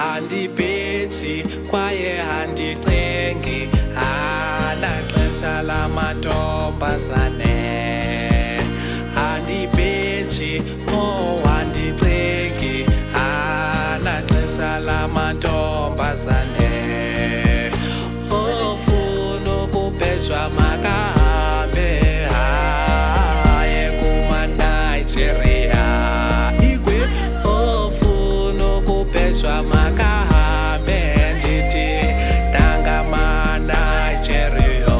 andibhethi kwaye andicengi, anaxesha lamantombazane. Andibhethi andicengi, anaxesha lamantombazane. Ofuna ukubhejwa makahambe aye kuma-Nigeria. Igwe ofuna ukubhejwa makahambe ndithi nangama-Nigeria.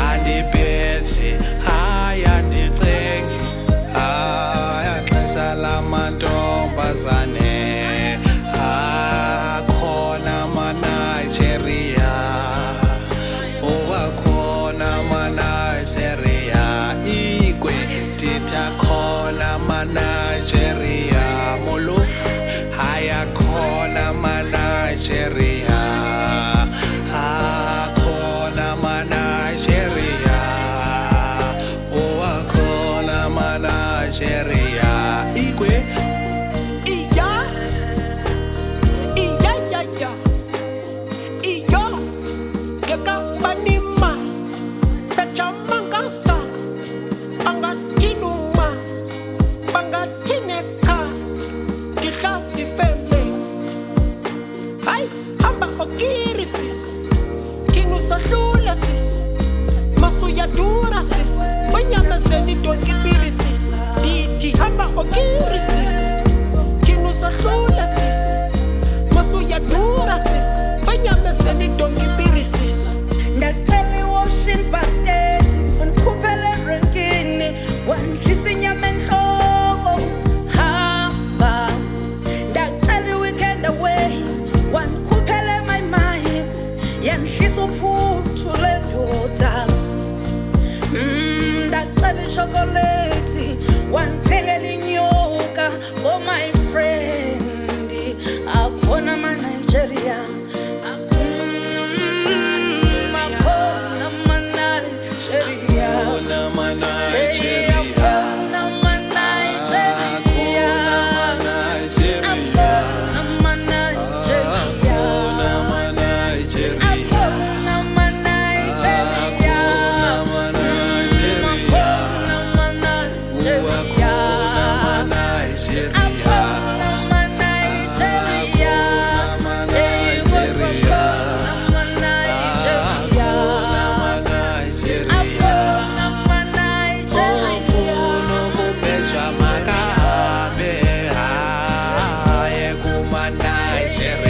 Andibhethi hayi andicengi, xesha lamantombazane. Akhona ama-Nigeria, akhona ama-Nigeria. Igwe ndithi akhona ama-Nigeria. Molofu hayi akhona ama-Nigeria, akhona ama-Nigeria, akhona ama-Nigeria. Igwe chocolate, one tengeli nyoka, oh my friend, akona ma Nigeria, akona ma Nigeria, akona ma-Nigeria. Nigeria.